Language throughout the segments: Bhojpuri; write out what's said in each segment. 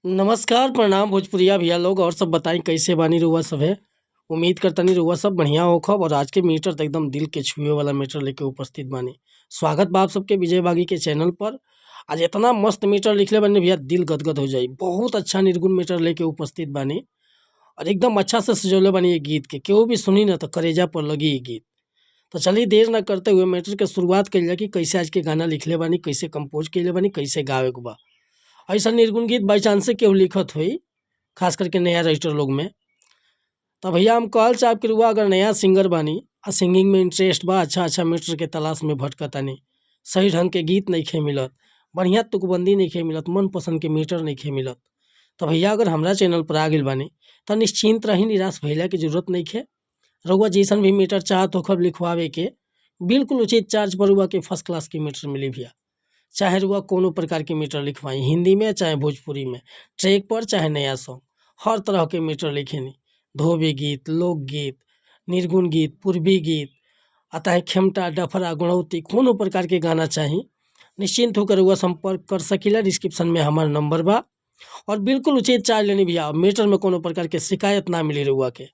नमस्कार, प्रणाम भोजपुरिया भैया लोग और सब बताई कैसे बानी रउआ सब है। उम्मीद करतनी रउआ सब बढ़िया होखब और आज के मीटर तो एकदम दिल के छुए वाला मीटर लेके उपस्थित बानी। स्वागत बा आप सबके विजय बागी के चैनल पर। आज इतना मस्त मीटर लिखले बानी भैया दिल गदगद हो जाई। बहुत अच्छा निर्गुण मीटर लेके उपस्थित बानी और एकदम अच्छा से सजौले बानी ये गीत के। केहू भी सुनी ना तो करेजा पर लगी ये गीत। तो चलिए देर ना करते हुए मैटर के शुरुआत कइल जाए कि कैसे आज के गाना लिखले बानी, कैसे कंपोज कइले बानी, कैसे गावे के बा। ऐसा निर्गुण गीत बाई चांस से केहू लिखत हुई, खास करके नया रजिस्टर लोग में। तो भैया हम कहल चाहब कि रुआ अगर नया सिंगर बानी आ सिंगिंग में इंटरेस्ट बा, अच्छा मीटर के तलाश में भटकतानी, सही ढंग के गीत नहीं खे मिलत, बढ़िया तुकबंदी नहीं खे मिलत, मन पसंद के मीटर नहीं खे मिलत, तो भैया अगर हमरा चैनल पर आ गइल बानी तो निश्चिंत रही, निराश भइला के जरूरत नहीं खे। रउआ जैसन भी मीटर चाहत होखब लिखवावे के, बिल्कुल उचित चार्ज पर रुआ के फर्स्ट क्लास के मीटर मिली भैया। चाहे रुआ कोनो प्रकार के मीटर लिखवाई, हिंदी में चाहे भोजपुरी में, ट्रैक पर चाहे नया सॉन्ग, हर तरह के मीटर लिखेनी। धोबी गीत, लोकगीत, निर्गुण गीत, पूर्वी गीत, अतः खेमटा, डफरा, गुणवती, कोनो प्रकार के गाना चाहिए निश्चिंत होकर रुआ संपर्क कर सकीला। डिस्क्रिप्शन में हमारा नंबर बा और बिल्कुल उचित चार्ज लेनी भैया। मीटर में कोनो प्रकार के शिकायत ना मिली रुआ के।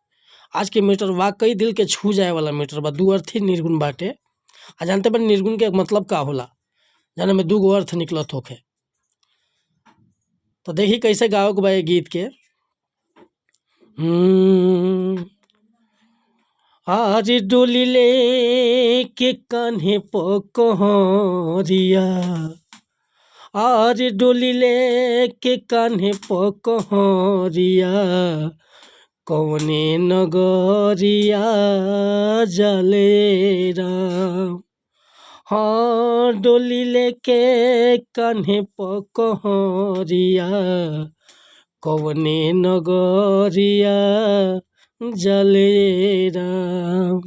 आज के मीटर वाकई दिल के छू जाए वाला मीटर बा। दू अर्थी निर्गुण बाटे। आ जानते बन निर्गुण के मतलब का होला, जाने में दूगो अर्थ निकलत होखे। तो देखी कैसे गाओ के बा ये गीत के। आज डोली ले के कान्हे पकहरिया, आज डोली ले के कान्हे पकहरिया, कौने नगरिया जले राम। हाँ डोली लेके कान्हे पकहरिया, कौने नगरिया जले राम।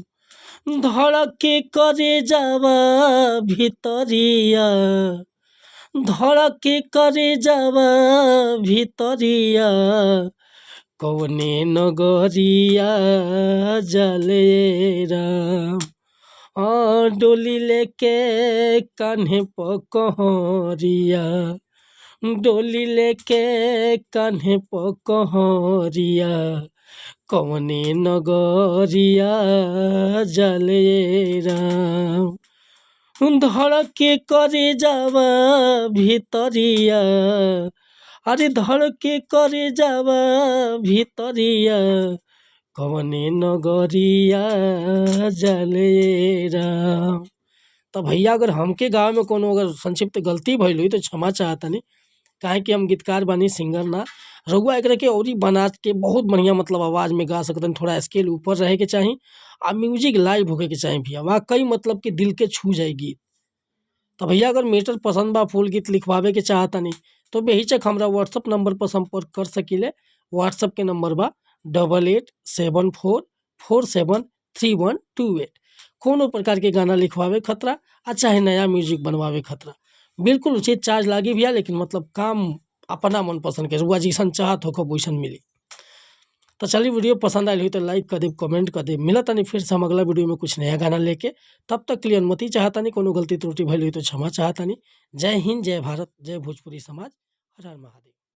धड़के करे जावा भितरिया, धड़के करे जावा भितरिया, कौने नगरिया जले राम। डोली लेके कान्हे पकहरिया, डोली लेके कान्हे पकहरिया, कौने नगरिया जले राम। धड़के करे जावा भितरिया, अरे धड़के करे जावा भितरिया, कौने नगरिया जले राम। तो भैया अगर हमके गाँव में कोनो अगर संक्षिप्त गलती भइल हुई तो क्षमा चाहतनी, काहे कि हम गीतकार बानी, सिंगर ना। रउआ एकरा के औरी बना के बहुत बढ़िया मतलब आवाज़ में गा सकतन। थोड़ा स्केल ऊपर रहे के चाही आ म्यूजिक लाइव होके के चाही भैया। वाकई मतलब कि दिल के छू जाए गीत। तो भैया अगर मीटर पसंद बा, फुल गीत लिखवावे के चाहतनी तो बेहिचक हमरा व्हाट्सअप नंबर पर संपर्क कर सकीले। व्हाट्सअप के नंबर बा 8874473128। कोनो प्रकार के गाना लिखवावे खतरा आ चाहे नया म्यूजिक बनवावे खतरा, बिल्कुल उचित चार्ज लागी भैया। लेकिन मतलब काम अपना मन पसंद के, रुआ जैसन चाहत होखो वैसन मिली। तो चलिए वीडियो पसंद आई हुई तो लाइक कर दे, कमेंट कर दे। मिला तानी फिर से हम अगला वीडियो में कुछ नया गाना लेके। तब तक के लिए अनुमति चाहतानी, कोनो गलती त्रुटि भइल हुई तो क्षमा चाहतानी। जय हिंद, जय भारत, जय भोजपुरी समाज। हर हर महादेव।